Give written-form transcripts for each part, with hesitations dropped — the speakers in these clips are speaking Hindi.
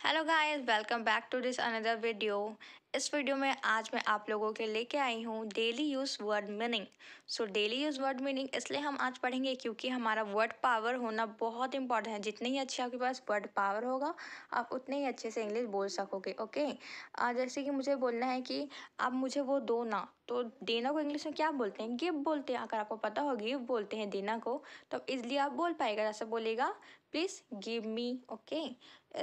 Hello guys, welcome back to this another video. इस वीडियो में आज मैं आप लोगों के लेके आई हूँ daily use word meaning. Daily use word meaning इसलिए हम आज पढ़ेंगे क्योंकि हमारा वर्ड पावर होना बहुत इंपॉर्टेंट है। जितने ही अच्छे आपके पास वर्ड पावर होगा, आप उतने ही अच्छे से इंग्लिश बोल सकोगे। ओके, जैसे कि मुझे बोलना है कि आप मुझे वो दो ना, तो देना को इंग्लिश में क्या बोलते हैं? गिव बोलते हैं। अगर आपको पता हो गिव बोलते हैं देना को, तो इसलिए आप बोल पाएगा। जैसे बोलेगा प्लीज़ गिव मी। ओके,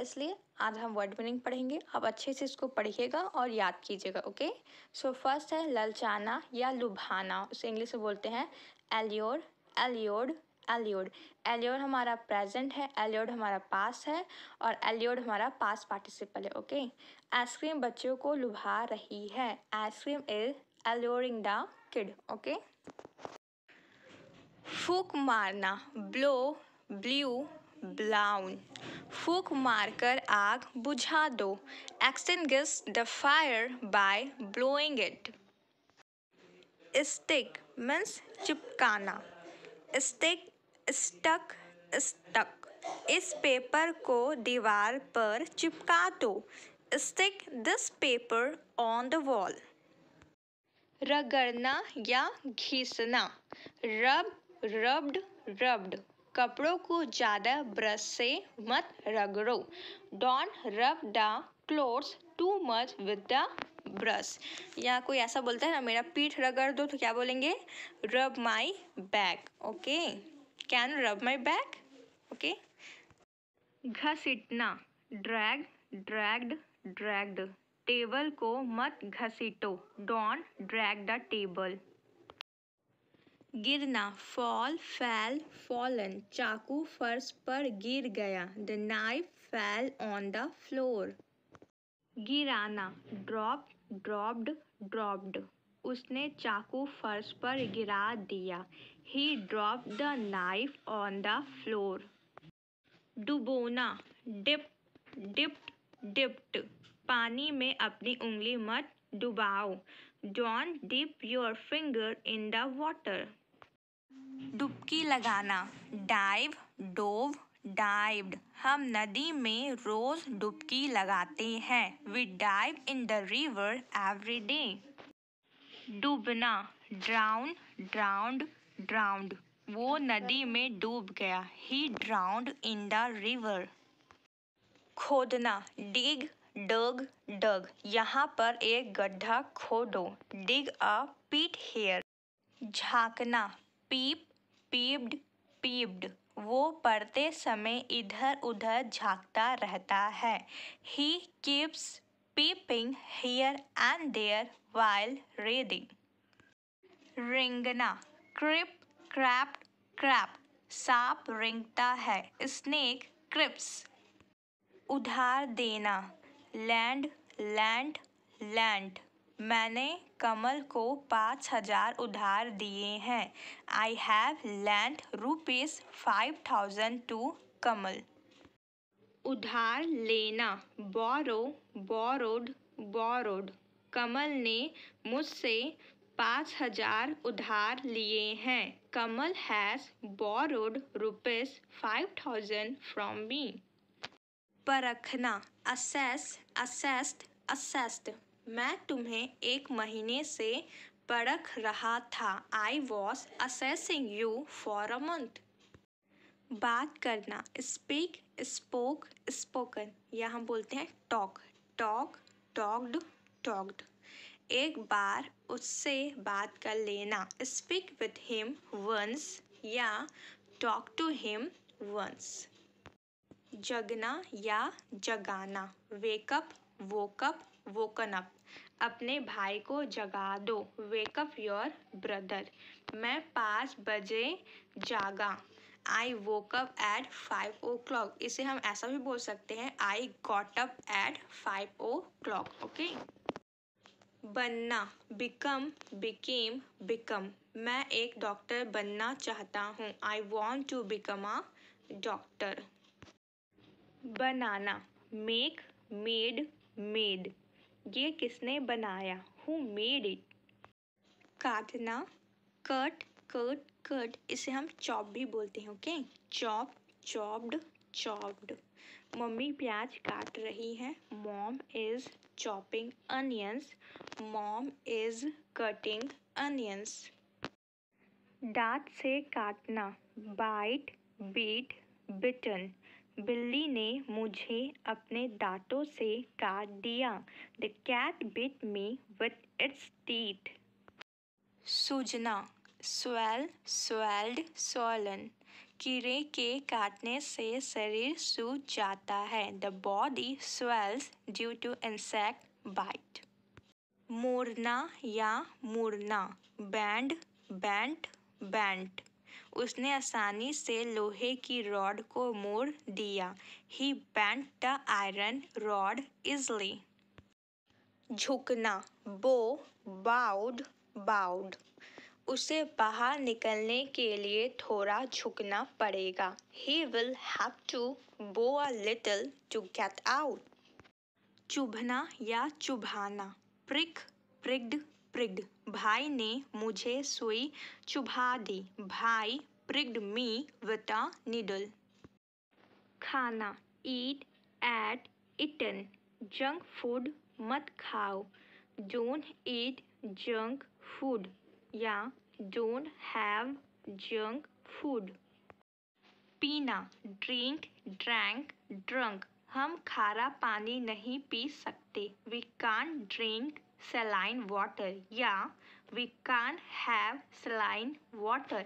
इसलिए आज हम वर्ड मीनिंग पढ़ेंगे। आप अच्छे से इसको पढ़िएगा और याद कीजिएगा। ओके, फर्स्ट है ललचाना या लुभाना। उसे इंग्लिश में बोलते हैं एल्योर, एल्योर्ड, एल्योर्ड। एल्योर हमारा प्रेजेंट है, एल्योर्ड हमारा पास है और एल्योर्ड हमारा पास पार्टिसिपल है। ओके, आइसक्रीम बच्चों को लुभा रही है। Ice cream is alluring the kid. Okay, फूक मारना, ब्लो, ब्ल्यू, ब्लाउन। फूक मारकर आग बुझा दो। Extinguish the fire by blowing it. Stick means चिपकाना। Stick, stuck, stuck. इस पेपर को दीवार पर चिपका दो। Stick this paper on the wall. रगड़ना या घिसना, रब, रब्ड, रब्ड। कपड़ों को ज़्यादा ब्रश से मत रगड़ो। Don't rub the clothes too much with the brush. या कोई ऐसा बोलता है ना, मेरा पीठ रगड़ दो, तो क्या बोलेंगे? रब my back. Okay, can rub my back. Okay, घसीटना, ड्रैग, ड्रैग्ड, ड्रैग्ड। टेबल को मत घसीटो। Don't drag the table. गिरना, फॉल, फेल, फॉलन। चाकू फर्श पर गिर गया। The knife fell on the floor. गिराना, ड्रॉप, ड्रॉप्ड, ड्रॉप्ड। उसने चाकू फर्श पर गिरा दिया। He dropped the knife on the floor. डुबोना, डिप, डिप्ड, डिप्ड। पानी में अपनी उंगली मत डुबाओ। Don't dip your finger in the water. डुबकी लगाना, डाइव, डोव, डाइव्ड। हम नदी में रोज डुबकी लगाते हैं। We dive in the river every day. डूबना, ड्राउन, ड्राउंड, ड्राउंड। वो नदी में डूब गया। He drowned in the river. खोदना, डिग, डग, डग। यहाँ पर एक गड्ढा खोदो। Dig a pit here. झांकना, पीप, पीप्ड, पीप्ड। वो पढ़ते समय इधर उधर झांकता रहता है। He keeps peeping here and there while reading. रेंगना, क्रिप, क्रैप, क्रैप। सांप रेंगता है। Snake creeps. उधार देना, लैंड, लैंड, लैंड। मैंने कमल को 5,000 उधार दिए हैं। I have lend rupees 5,000 to Kamal. उधार लेना, बोरो, बोरोड, बोरोड। कमल ने मुझसे 5,000 उधार लिए हैं। Kamal has borrowed rupees 5,000 from me. परखना, असेस, असेस्ड, असेस्ड। मैं तुम्हें 1 महीने से परख रहा था। I was assessing you for a month. बात करना, स्पीक, स्पोक, स्पोकन। यहाँ हम बोलते हैं टॉक, टॉक, टॉक्ड, टॉक्ड। एक बार उससे बात कर लेना। स्पीक विथ हिम वंस या टॉक टू हिम वंस। जगना या जगाना, वेकअप, वोकअप, वोकन अप। अपने भाई को जगा दो। Wake up your brother. मैं 5 बजे जागा। I woke up at 5 o'clock। इसे हम ऐसा भी बोल सकते हैं, I got up at 5 o'clock। Okay, बनना, बिकम, बिकेम, बिकम। मैं एक डॉक्टर बनना चाहता हूँ। I want to become a doctor. बनाना, मेक, मेड, मेड। ये किसने बनाया? Who made it. काटना, कट, कट, कट। इसे हम चॉप भी बोलते हैं। Okay, chop, chopped, chopped. Mummy प्याज काट रही है। Mom is chopping onions. Mom is cutting onions. दांत से काटना, बाइट, बीट, बिटन। बिल्ली ने मुझे अपने दांतों से काट दिया। The cat bit me with its teeth. सूजना, स्वेल, स्वेल्ड, स्वॉलन। कीड़े के काटने से शरीर सूज जाता है। The body swells due to insect bite. मोड़ना या मुड़ना, बैंड, बेंट, बेंट। उसने आसानी से लोहे की रॉड को मोड़ दिया। He bent the iron rod easily. झुकना, बो, बाउड, बाउड। उसे बाहर निकलने के लिए थोड़ा झुकना पड़ेगा। He will have to bow a little to get out. चुभना या चुभाना, प्रिक, प्रिक्ड, प्रिक्ड। भाई ने मुझे सुई चुभा दी। भाई pricked me with a needle. खाना, eat, at, eaten। Junk food मत खाओ। Don't eat junk food या don't have junk food। पीना, drink, drank, drunk। हम खारा पानी नहीं पी सकते। We can't drink saline water या we can't have saline water।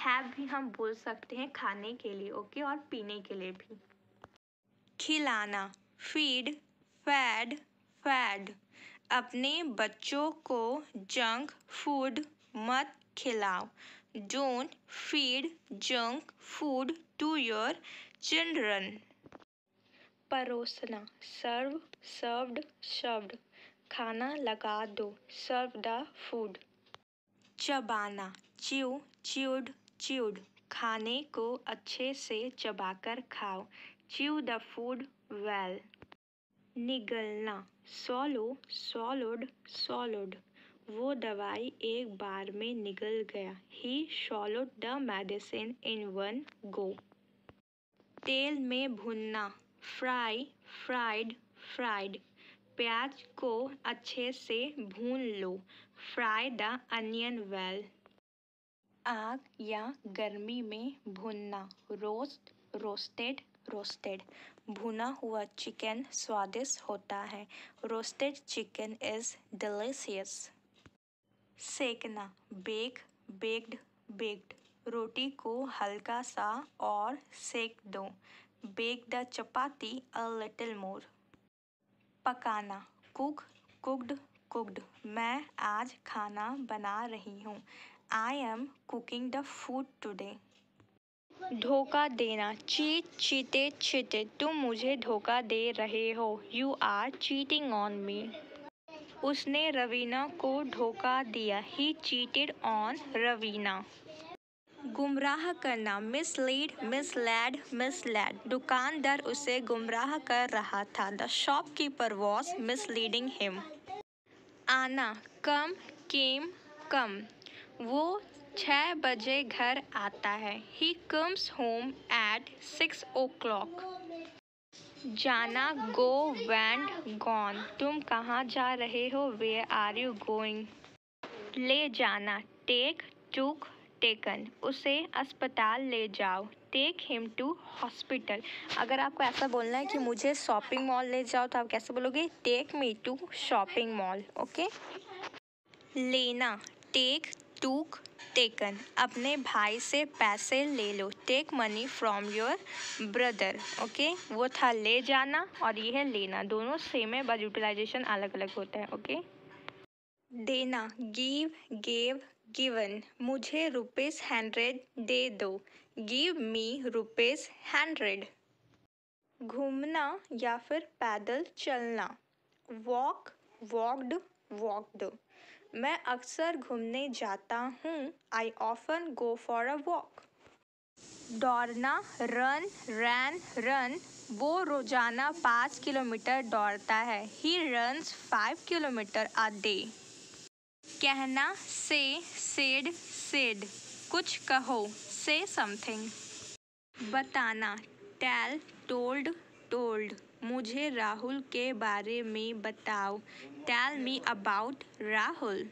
have भी हम बोल सकते हैं खाने के लिए, ओके, और पीने के लिए भी। खिलाना, feed, fed, fed। अपने बच्चों को जंक फूड मत खिलाओ। Don't feed junk food to your children. परोसना, serve, served, served। खाना लगा दो, serve the food। चबाना, chew, chewed, chewed। खाने को अच्छे से चबाकर खाओ। Chew the food well। निगलना, swallow, swallowed, swallowed। वो दवाई एक बार में निगल गया। He swallowed the medicine in one go। तेल में भुनना, fry, fried, fried। प्याज को अच्छे से भून लो। Fry the onion well। आग या गर्मी में भुनना, roast, roasted, roasted। भुना हुआ चिकन स्वादिष्ट होता है। Roasted chicken is delicious। सेकना, bake, baked, baked। रोटी को हल्का सा और सेक दो। Bake the chapati a little more। पकाना, cook, cooked, cooked। मैं आज खाना बना रही हूँ। I am cooking the food today। धोखा देना, cheat, cheated, cheated। तुम मुझे धोखा दे रहे हो। You are cheating on me। उसने रवीना को धोखा दिया। He cheated on Raveena. गुमराह करना, mislead, misled, misled। दुकानदार उसे गुमराह कर रहा था। The shopkeeper was misleading him। आना, come, came, come। वो 6 बजे घर आता है। He comes home at 6 o'clock। जाना, go, went, gone। तुम कहाँ जा रहे हो? Where are you going? ले जाना, take, took, taken। उसे अस्पताल ले जाओ। Take him to hospital। अगर आपको ऐसा बोलना है कि मुझे शॉपिंग मॉल ले जाओ तो आप कैसे बोलोगे? Take me to shopping mall। Okay? लेना, take, took, taken। अपने भाई से पैसे ले लो। Take money from your brother। Okay? वो था ले जाना और ये है लेना। दोनों सेम है, बस यूटिलाइजेशन अलग अलग होता है। ओके? देना, give, gave, given। मुझे ₹100 दे दो। Give me ₹100। घूमना या फिर पैदल चलना, walk, walked, walked। मैं अक्सर घूमने जाता हूँ। I often go for a walk। दौड़ना, run, ran, run। वो रोजाना 5 किलोमीटर दौड़ता है। He runs 5 kilometre a day। कहना, say, said, said। कुछ कहो, say something। बताना, tell, told, टोल्ड, मुझे राहुल के बारे में बताओ। Tell me about Rahul.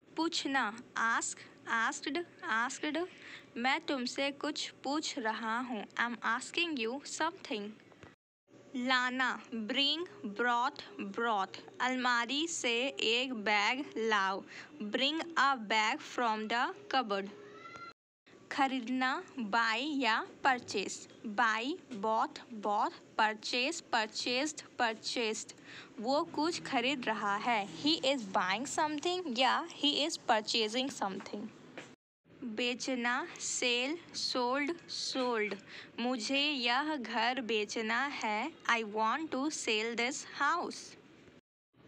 पूछना, आस्क, आस्क्ड, आस्क्ड। मैं तुमसे कुछ पूछ रहा हूँ। I am asking you something. लाना, ब्रिंग, ब्रॉथ, ब्रॉथ। अलमारी से एक बैग लाओ। Bring a bag from the cupboard. खरीदना, बाय या purchase. Buy, bought, bought. Purchase, purchased, purchased. वो कुछ खरीद रहा है। ही इज बाइंग समथिंग या ही इज परचेजिंग समथिंग। बेचना, सेल, सोल्ड, सोल्ड। मुझे यह घर बेचना है। I want to sell this house.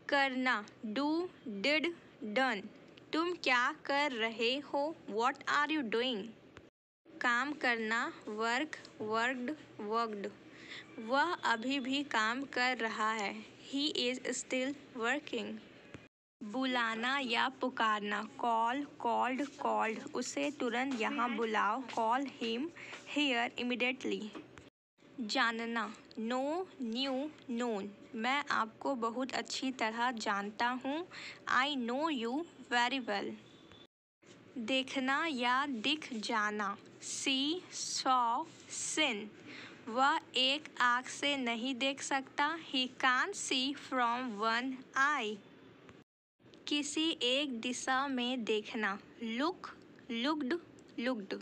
करना, डू, डिड, डन। तुम क्या कर रहे हो? What are you doing? काम करना, वर्क, वर्कड, वर्कड। वह अभी भी काम कर रहा है। He is still working. बुलाना या पुकारना, कॉल, कॉल्ड, कॉल्ड। उसे तुरंत यहाँ बुलाओ। Call him here immediately. जानना, नो, न्यू, नोन। मैं आपको बहुत अच्छी तरह जानता हूँ। I know you very well. देखना या दिख जाना, सी, सॉ, सिन। वह एक आँख से नहीं देख सकता। He can't see from one eye. किसी एक दिशा में देखना, लुक, लुक्ड, लुक्ड।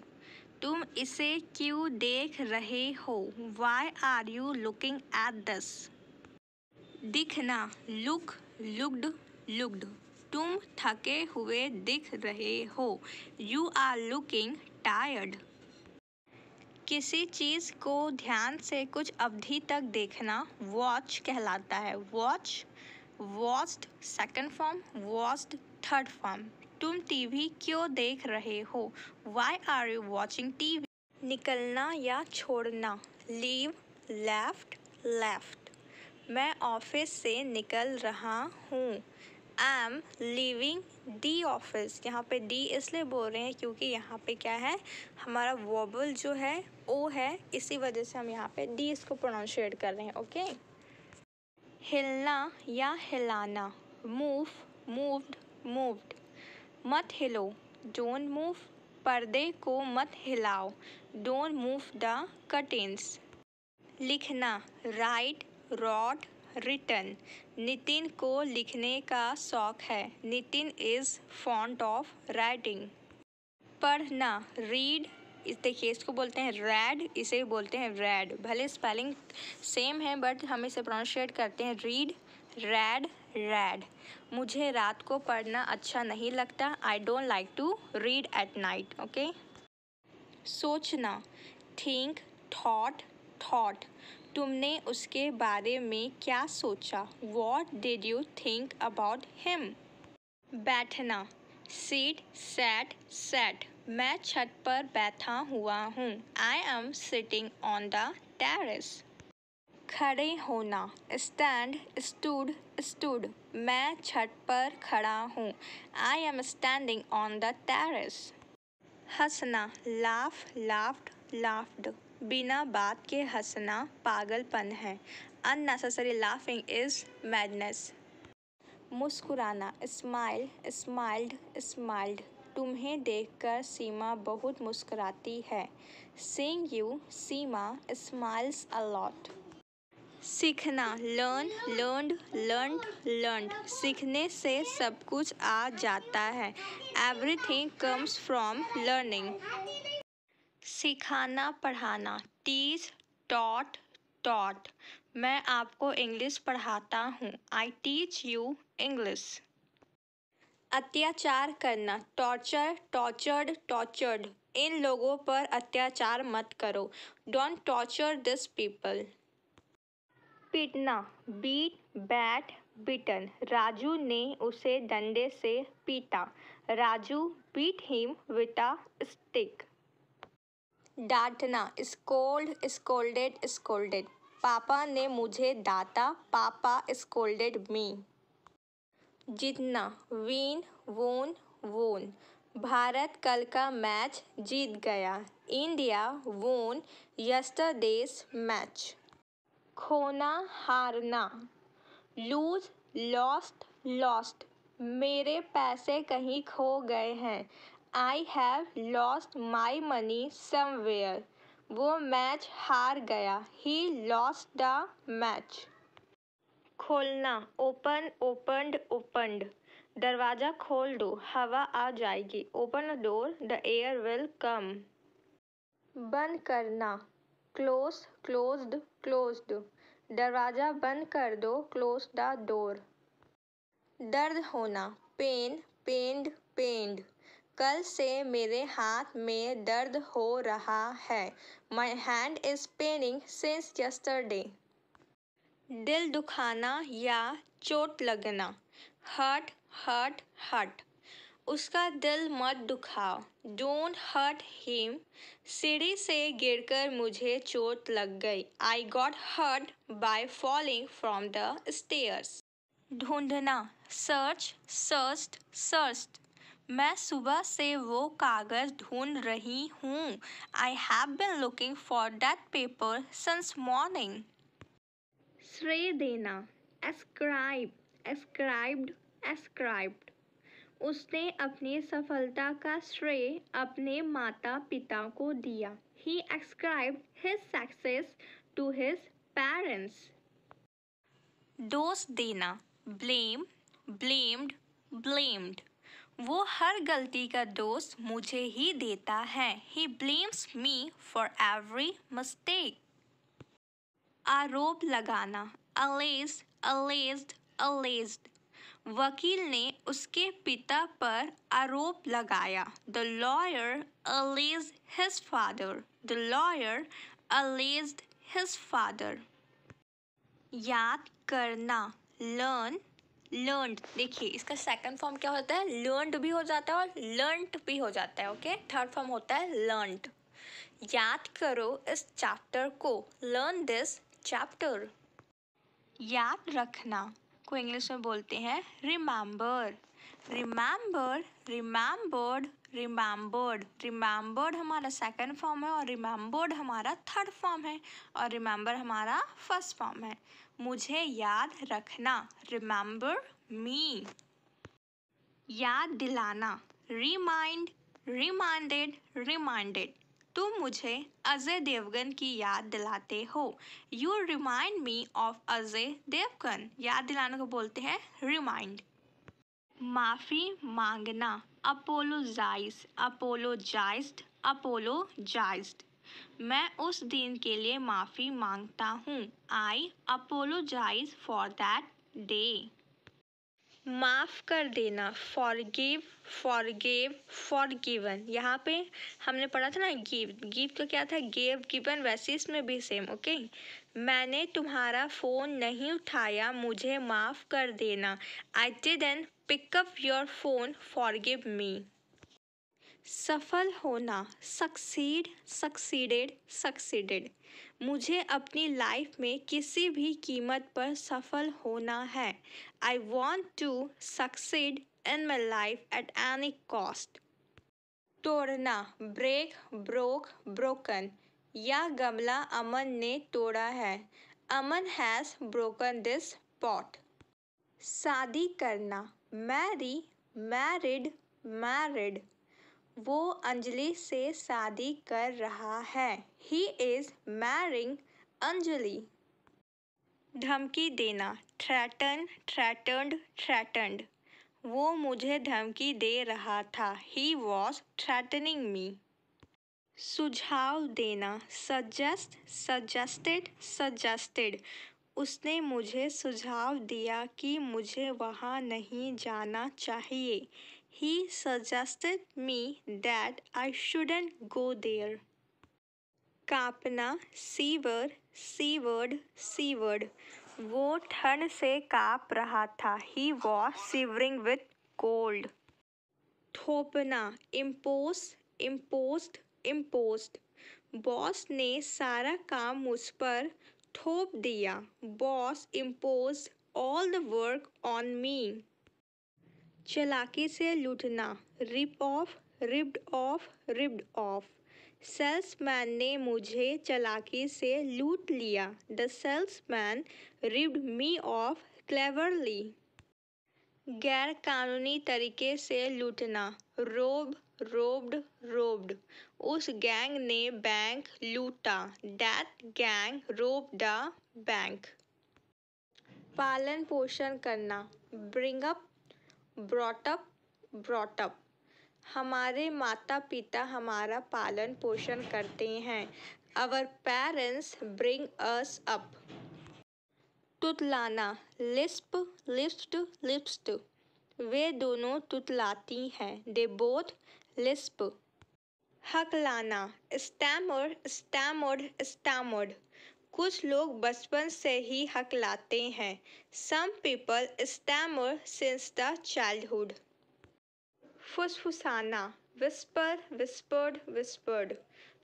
तुम इसे क्यों देख रहे हो? Why are you looking at this? दिखना, लुक, लुक्ड, लुक्ड। तुम थके हुए दिख रहे हो। You are looking tired. किसी चीज़ को ध्यान से कुछ अवधि तक देखना वॉच कहलाता है। Watch, watched second form, watched third form. तुम टीवी क्यों देख रहे हो? Why are you watching TV? निकलना या छोड़ना, लीव, लेफ्ट, लेफ्ट। मैं ऑफिस से निकल रहा हूँ। I am leaving the office. यहाँ पे डी इसलिए बोल रहे हैं क्योंकि यहाँ पे क्या है, हमारा वोबल जो है ओ है, इसी वजह से हम यहाँ पे डी इसको प्रोनाउंशिएट कर रहे हैं। ओके। हिलना या हिलाना, मूव, मूव्ड, मूव्ड। मत हिलो, डोंट मूव। पर्दे को मत हिलाओ, डोंट मूव द कर्टेन्स। लिखना, राइट, रॉट, रिटन। नितिन को लिखने का शौक है। Nitin is fond of writing. पढ़ना, रीड। देखिए इसको बोलते हैं रेड, इसे बोलते हैं रेड। भले स्पेलिंग सेम है बट हम इसे प्रोनाउंशिएट करते हैं रीड, रेड, रेड। मुझे रात को पढ़ना अच्छा नहीं लगता। I don't like to read at night. Okay. सोचना, थिंक, थॉट, थॉट। तुमने उसके बारे में क्या सोचा? What did you think about him? बैठना, सीट, सैट, सैट। मैं छत पर बैठा हुआ हूँ। I am sitting on the terrace. खड़े होना, स्टैंड, स्टूड, स्टूड। मैं छत पर खड़ा हूँ। I am standing on the terrace. हंसना, लाफ, लाफ्ड, लाफ्ड। बिना बात के हंसना पागलपन है। Unnecessary laughing is madness. मुस्कुराना, स्माइल, स्माइल्ड, स्माइल्ड। तुम्हें देखकर सीमा बहुत मुस्कुराती है। Seeing you, Seema smiles a lot. सीखना, लर्न, लर्नड, लर्नड, लर्नड। सीखने से सब कुछ आ जाता है। Everything comes from learning. सिखाना, पढ़ाना, टीच, टॉट, टॉट। मैं आपको इंग्लिश पढ़ाता हूँ। I teach you English. अत्याचार करना, टॉर्चर, टॉर्चर्ड, टॉर्चर्ड। इन लोगों पर अत्याचार मत करो। Don't torture this people. पीटना, बीट, बैट, बिटन। राजू ने उसे डंडे से पीटा। Raju beat him with a stick. डांटना, स्कोल्ड, स्कोल्डेड, स्कोल्डेड। पापा ने मुझे डांटा। पापा स्कोल्डेड मी। जीतना, विन, वोन, वोन। भारत कल का मैच जीत गया। इंडिया वोन यस्टरडेज मैच। खोना हारना, लूज लॉस्ट लॉस्ट, मेरे पैसे कहीं खो गए हैं, I have lost my money somewhere, वो मैच हार गया, ही लॉस्ट द मैच। खोलना, ओपन ओपनड ओपनड, दरवाज़ा खोल दो हवा आ जाएगी, open the door the air will come. बंद करना, क्लोज क्लोज्ड क्लोज्ड, दरवाज़ा बंद कर दो, क्लोज द डोर। दर्द होना, पेन पेन्ड पेन्ड, कल से मेरे हाथ में दर्द हो रहा है, my hand is paining since yesterday. दिल दुखाना या चोट लगना, हर्ट हर्ट हर्ट, उसका दिल मत दुखाओ, डोंट हर्ट हिम, सीढ़ी से गिरकर मुझे चोट लग गई, I got hurt by falling from the stairs. ढूंढना, सर्च सर्च्ड सर्च्ड, मैं सुबह से वो कागज़ ढूंढ रही हूँ, I have been looking for that paper since morning. श्रेय देना, एस्क्राइब एस्क्राइब्ड एस्क्राइब्ड, उसने अपनी सफलता का श्रेय अपने माता पिता को दिया, he ascribed his success to his parents. दोष देना, ब्लेम ब्लेम्ड ब्लेम्ड, वो हर गलती का दोष मुझे ही देता है, he blames me for every mistake. आरोप लगाना, अलेज्ड अलेज्ड अलेज्ड, वकील ने उसके पिता पर आरोप लगाया, the lawyer alleged his father, the lawyer alleged his father. याद करना, लर्न लर्नड, देखिए इसका सेकंड फॉर्म क्या होता है, लर्नड भी हो जाता है और लर्नड भी हो जाता है, ओके। थर्ड फॉर्म होता है लर्नड। याद करो इस चैप्टर को, लर्न दिस चैप्टर। याद रखना को इंग्लिश में बोलते हैं remember, remember remembered remembered, remembered हमारा सेकंड फॉर्म है और रिमेंबर्ड हमारा थर्ड फॉर्म है और रिमेंबर हमारा फर्स्ट फॉर्म है। मुझे याद रखना, रिमेंबर मी। याद दिलाना, रिमाइंड रिमाइंडेड रिमाइंडेड, तुम मुझे अजय देवगन की याद दिलाते हो, you remind me of Ajay Devgan, याद दिलाने को बोलते हैं रिमाइंड। माफ़ी मांगना, अपोलोजाइज अपोलोजाइज्ड अपोलोजाइज्ड, मैं उस दिन के लिए माफ़ी मांगता हूँ, आई अपोलोजाइज फॉर दैट डे। माफ़ कर देना, फॉरगिव फॉरगिव फॉरगिवन, यहाँ पे हमने पढ़ा था ना गिव, गिव तो क्या था, गिव गिवन, वैसे इसमें भी सेम, ओके। मैंने तुम्हारा फ़ोन नहीं उठाया, मुझे माफ़ कर देना, I didn't pick up your phone, forgive me. सफल होना, सक्सीड सक्सीडेड सक्सीडेड, मुझे अपनी लाइफ में किसी भी कीमत पर सफल होना है, I want to succeed in my life at any cost. तोड़ना, ब्रेक ब्रोक ब्रोकन, यह गमला अमन ने तोड़ा है, Aman has broken this pot. शादी करना, मैरी मैरिड मैरिड, वो अंजलि से शादी कर रहा है, ही इज़ मैरिंग अंजलि। धमकी देना, थ्रेटन थ्रेटन्ड थ्रेटन्ड, वो मुझे धमकी दे रहा था, ही वॉज थ्रेटनिंग मी। सुझाव देना, सजेस्ट सजेस्टेड सजेस्टेड, उसने मुझे सुझाव दिया कि मुझे वहाँ नहीं जाना चाहिए, he suggested me that I shouldn't go there. कांपना, सीवर सीवर्ड सीवर्ड, वो ठंड से काँप रहा था, he was shivering with cold. थोपना, इम्पोज इम्पोज्ड इम्पोज्ड, बॉस ने सारा काम मुझ पर थोप दिया, boss imposed all the work on me. चालाकी से लूटना, rip off ripped off ripped off, salesman ने मुझे चालाकी से लूट लिया। The salesman ripped me off cleverly. गैर कानूनी तरीके से लूटना, रोब, रोब्ड, रोब्ड। उस गैंग ने बैंक लूटा। That gang robbed the bank. पालन पोषण करना, bring up, brought up, brought up. हमारे माता पिता हमारा पालन पोषण करते हैं। Our parents bring us up. तुतलाना, लिस्प, लिस्प्ड, लिस्प्ड। वे दोनों तुतलाती हैं। They both lisp. हकलाना, स्टैमर, स्टैमर्ड, स्टैमर्ड। कुछ लोग बचपन से ही हकलाते हैं। Some people stammer since the childhood. फुसफुसाना, विस्पर, विस्पर्ड, विस्पर्ड।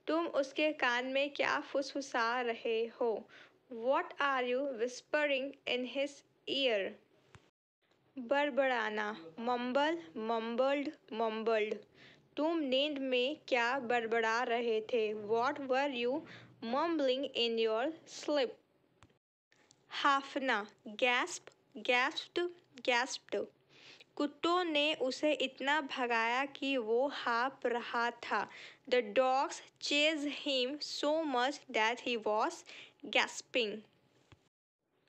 तुम उसके कान में क्या फुसफुसा रहे हो? What are you whispering in his ear? बड़बड़ाना, मम्बल, मम्बल्ड, मम्बल्ड। तुम नींद में क्या बड़बड़ा रहे थे? What were you mumbling in your sleep? हाफना, गैस्प, गैस्प्ड, गैस्प्ड। कुत्तों ने उसे इतना भगाया कि वो हाँफ रहा था। The dogs chased him so much that he was gasping.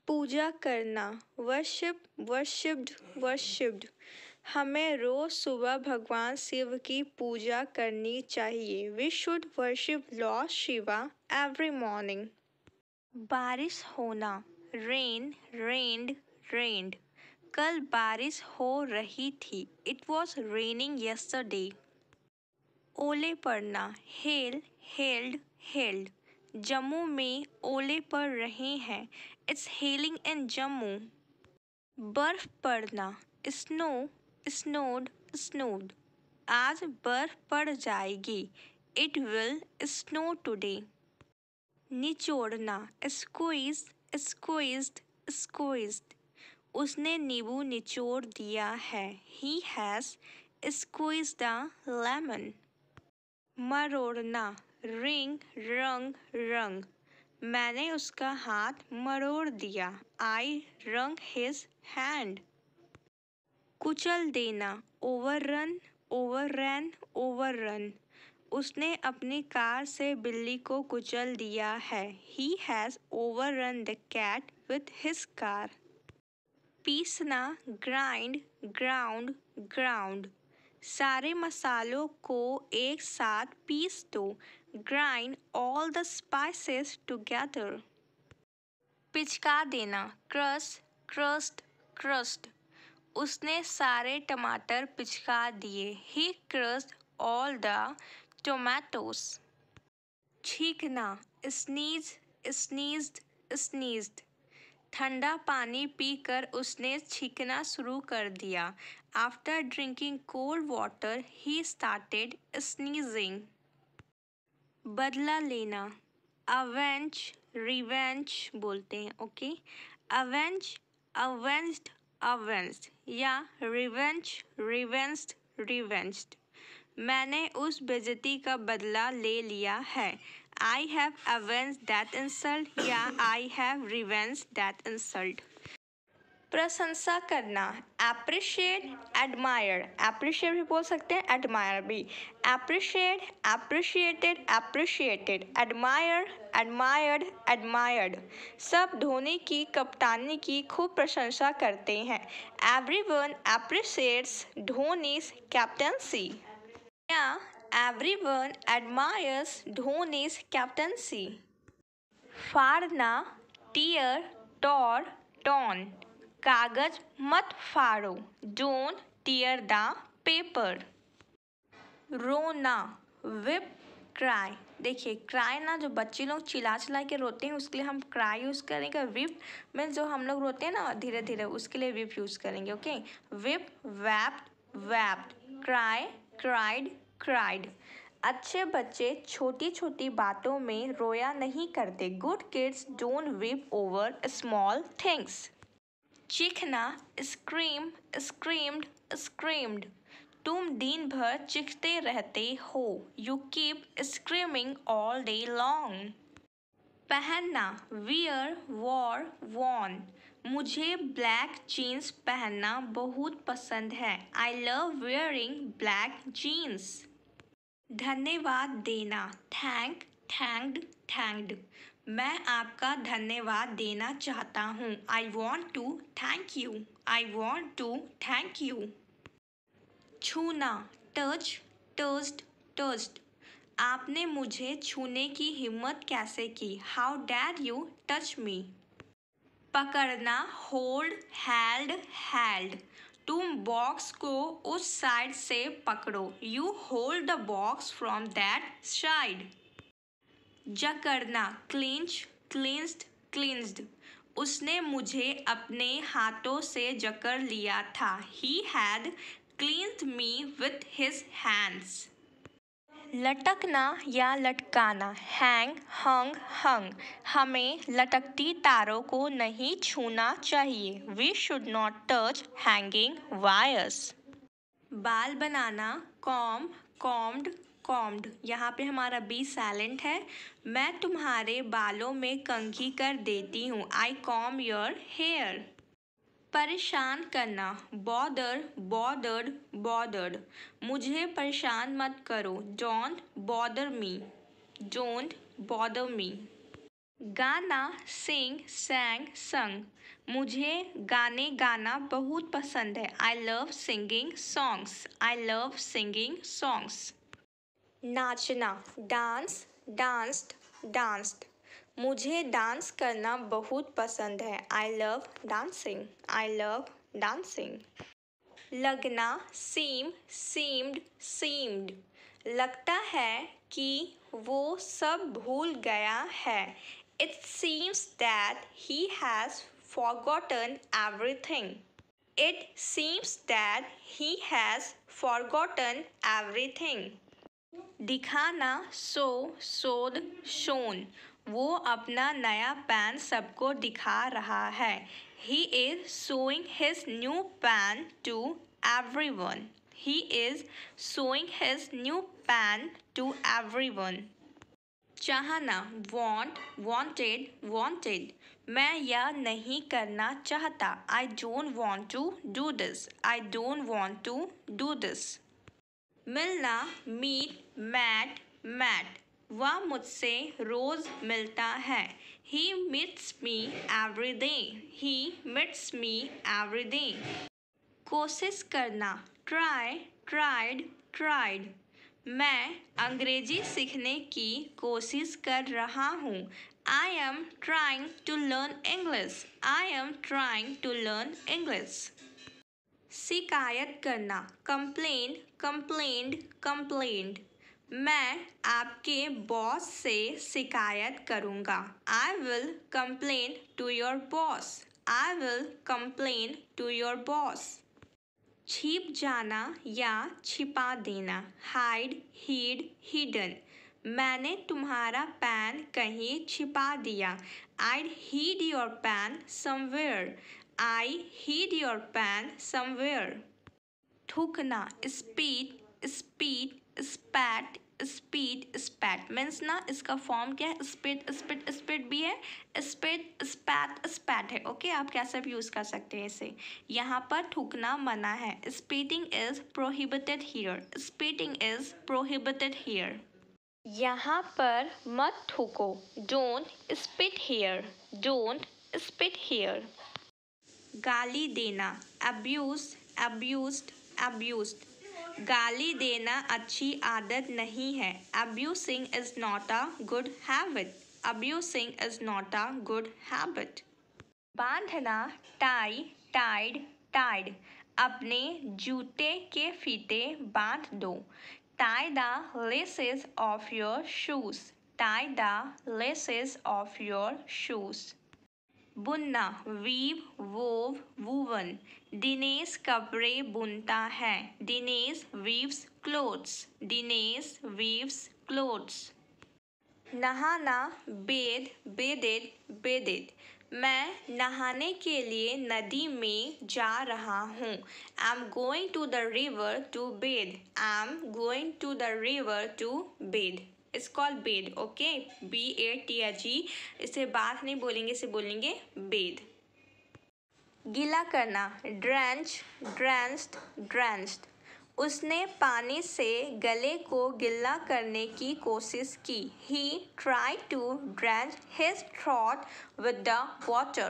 पूजा करना, worship, worshipped, worshipped। हमें रोज सुबह भगवान शिव की पूजा करनी चाहिए। We should worship Lord Shiva every morning. बारिश होना, rain, rained, rained। कल बारिश हो रही थी। It was raining yesterday. ओले पड़ना, hail, hailed, hailed। जम्मू में ओले पड़ रहे हैं। It's hailing in Jammu. बर्फ पड़ना, snow, snowed, snowed। आज बर्फ पड़ जाएगी। It will snow today. निचोड़ना, squeeze, squeezed, squeezed। उसने नींबू निचोड़ दिया है। He has squeezed the lemon. मरोड़ना, रिंग, रंग, रंग। मैंने उसका हाथ मरोड़ दिया। I wrung his hand. कुचल देना, overrun, overran, overrun। उसने अपनी कार से बिल्ली को कुचल दिया है। He has overrun the cat with his car. पीसना, ग्राइंड, ग्राउंड, ग्राउंड। सारे मसालों को एक साथ पीस दो। Grind all the spices together. पिचका देना, क्रश, क्रस्ट, क्रस्ट। उसने सारे टमाटर पिचका दिए। He crushed all the tomatoes. छींकना, स्नीज, स्नीज्ड, स्नीज्ड। ठंडा पानी पीकर उसने छींकना शुरू कर दिया। After drinking cold water, he started sneezing. बदला लेना, avenge, revenge बोलते हैं, ओके। avenge, avenged, avenged या revenge, revenged, revenged। मैंने उस बेइज्जती का बदला ले लिया है। I have avenged that insult या I have revenged that insult. प्रशंसा करना, appreciate, admire। appreciate भी बोल सकते हैं, admire भी। appreciate, appreciated, appreciated। admire, admired, admired। सब धोनी की कप्तानी की खूब प्रशंसा करते हैं। Everyone appreciates Dhoni's captaincy. Yeah, everyone admires Dhoni's captaincy. फाड़ना, tear, tore, torn। कागज मत फाड़ो। Don't tear the paper. रोना, whip, cry। देखिए cry ना, जो बच्चे लोग चिल्ला चिल्ला के रोते हैं उसके लिए हम cry यूज़ करेंगे। whip में जो हम लोग रोते हैं ना धीरे धीरे, उसके लिए whip यूज़ करेंगे, okay. whip, wept, wept। cry, cried, cried। अच्छे बच्चे छोटी छोटी बातों में रोया नहीं करते। Good kids don't weep over small things. चीखना, scream, screamed, screamed। तुम दिन भर चीखते रहते हो। You keep screaming all day long. पहनना wear, wore, worn. मुझे ब्लैक जीन्स पहनना बहुत पसंद है। I love wearing black jeans. धन्यवाद देना thank, thanked, thanked. मैं आपका धन्यवाद देना चाहता हूँ। I want to thank you. I want to thank you. छूना touch, touched, touched. आपने मुझे छूने की हिम्मत कैसे की? How dare you touch me? पकड़ना hold, held, held. तुम बॉक्स को उस साइड से पकड़ो। You hold the box from that side. जकड़ना clench, clenched, cleansed. उसने मुझे अपने हाथों से जकड़ लिया था। He had cleansed me with his hands. लटकना या लटकाना हैंग, हंग, हंग. हमें लटकती तारों को नहीं छूना चाहिए. We should not touch hanging wires. बाल बनाना कॉम, कॉम्ड, कॉम्ड. यहाँ पे हमारा बी साइलेंट है. मैं तुम्हारे बालों में कंघी कर देती हूँ. I comb your hair. परेशान करना bother, bothered, bothered. मुझे परेशान मत करो. Don't bother me. Don't bother me. गाना sing, sang, sung. मुझे गाने गाना बहुत पसंद है. I love singing songs. I love singing songs. नाचना dance, danced, danced. मुझे डांस करना बहुत पसंद है. I love dancing. I love dancing. लगना seem, seemed, seemed. लगता है कि वो सब भूल गया है. It seems that he has forgotten everything. It seems that he has forgotten everything. दिखाना show, showed, shown. वो अपना नया पैन सबको दिखा रहा है. He is showing his new pan to everyone. He is showing his new pan to everyone. चाहना want, wanted, wanted. मैं यह नहीं करना चाहता. I don't want to do this. I don't want to do this. मिलना meet, met, met. वह मुझसे रोज मिलता है. He meets me every day. He meets me every day. कोशिश करना try, tried, tried. मैं अंग्रेजी सीखने की कोशिश कर रहा हूँ. I am trying to learn English. I am trying to learn English. शिकायत करना complain, complained, complained. मैं आपके बॉस से शिकायत करूँगा. I will complain to your boss. I will complain to your boss. छिप जाना या छिपा देना hide, hid, hidden. मैंने तुम्हारा पेन कहीं छिपा दिया. I'd hid your pen somewhere. I hid your pen somewhere. थूकना speed, speed, spat, speed, spat. Means ना इसका फॉर्म क्या है? स्पिट, स्पिट, स्पिट भी है. स्पिट, स्पैट, स्पैट है. ओके, आप कैसे भी यूज़ कर सकते हैं इसे. यहाँ पर थूकना मना है. Spitting is prohibited here. Spitting is prohibited here. यहाँ पर मत थूको. Don't spit here. Don't spit here. गाली देना abuse, abused, abused. गाली देना अच्छी आदत नहीं है. Abusing is not a good habit. Abusing is not a good habit. बांधना tie, tied, tied. अपने जूते के फीते बांध दो. Tie the laces of your shoes. Tie the laces of your shoes. बुनना weave, wove, woven. दिनेश कपड़े बुनता है. Dinesh weaves clothes. Dinesh weaves clothes. नहाना bathe, bathed, bathed. मैं नहाने के लिए नदी में जा रहा हूँ। I am going to the river to bathe. I am going to the river to bathe. It's called bathe, okay, BATHE। इसे बात नहीं बोलेंगे, इसे बोलेंगे बेद। गीला करना, ड्रेंच, ड्रेंच्ड, ड्रेंच्ड। उसने पानी से गले को गीला करने की कोशिश की। He tried to drench his throat with the water.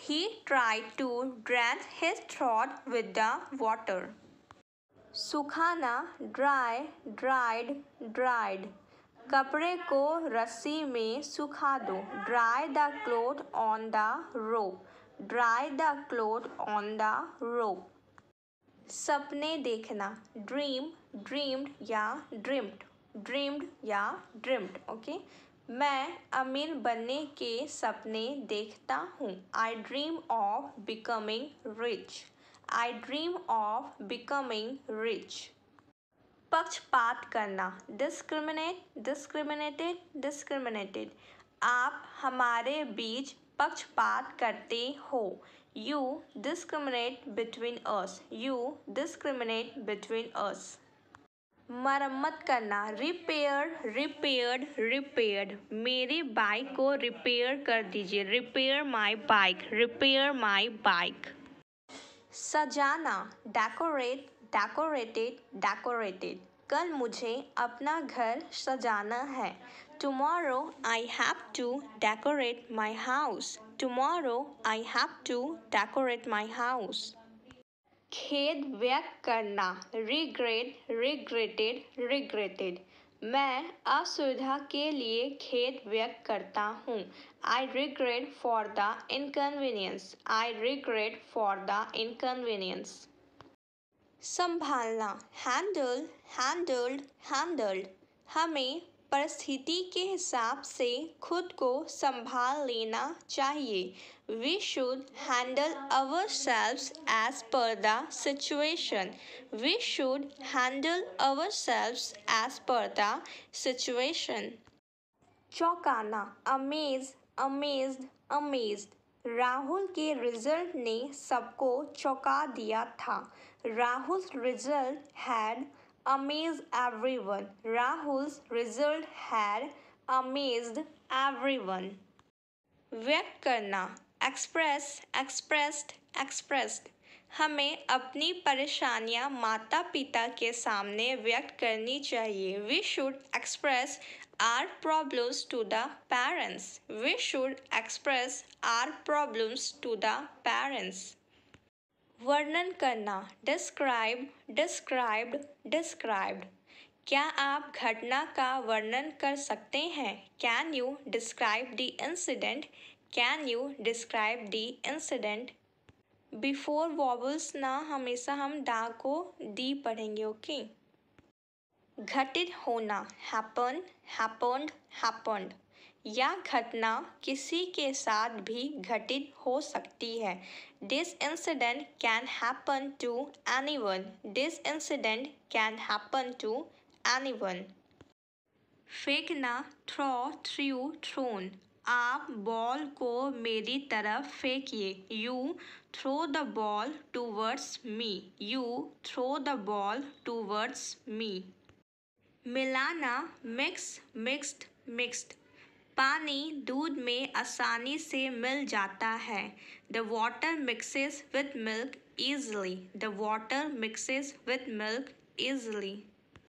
He tried to drench his throat with the water. सुखाना, dry, dried, dried। कपड़े को रस्सी में सुखा दो। Dry the cloth on the rope. Dry the cloth on the rope. सपने देखना, ड्रीम, ड्रीम्ड या ड्रीम्ड, ड्रीम्ड या ड्रीम्ड, ओके। मैं अमीर बनने के सपने देखता हूँ। आई dream of becoming rich. I dream of becoming rich. पक्षपात करना, डिस्क्रिमिनेट, डिस्क्रिमिनेटेड, डिस्क्रिमिनेटेड। आप हमारे बीच पक्षपात करते हो। You discriminate between us. You discriminate between us. मरम्मत करना, रिपेयर, रिपेयर्ड, रिपेयर्ड। मेरी बाइक को रिपेयर कर दीजिए। Repair my bike, repair my bike. सजाना, डेकोरेट, डेकोरेटेड, डेकोरेटेड। कल मुझे अपना घर सजाना है। Tomorrow I have to decorate my house. Tomorrow I have to decorate my house. खेद व्यक्त करना, regret, regretted, regretted। मैं असुविधा के लिए खेद व्यक्त करता हूँ। I regret for the inconvenience. I regret for the inconvenience. संभालना, handle, handled, handled। हमें परिस्थिति के हिसाब से खुद को संभाल लेना चाहिए। We should handle ourselves as per the situation. We should handle ourselves as per the situation. चौंकाना, amaze, amazed, amazed। Rahul के रिजल्ट ने सबको चौंका दिया था। Rahul's result had amazed everyone. Rahul's result had amazed everyone. व्यक्त करना, express, expressed, expressed। हमें अपनी परेशानियां माता पिता के सामने व्यक्त करनी चाहिए। We should express our problems to the parents. We should express our problems to the parents. वर्णन करना, डिस्क्राइब, डिस्क्राइब्ड, डिस्क्राइब्ड। क्या आप घटना का वर्णन कर सकते हैं? Can you describe the incident? Can you describe the incident? Before vowels ना हमेशा हम दा को दी पढ़ेंगे, ओके। घटित होना, हैपन, हैपन्ड, हैपन्ड। यह घटना किसी के साथ भी घटित हो सकती है। This incident can happen to anyone. This incident can happen to anyone. फेंकना, throw, threw, thrown। आप बॉल को मेरी तरफ फेंकिए। You throw the ball towards me. You throw the ball towards me. मिलाना, mix, mixed, mixed। पानी दूध में आसानी से मिल जाता है। The water mixes with milk easily. The water mixes with milk easily.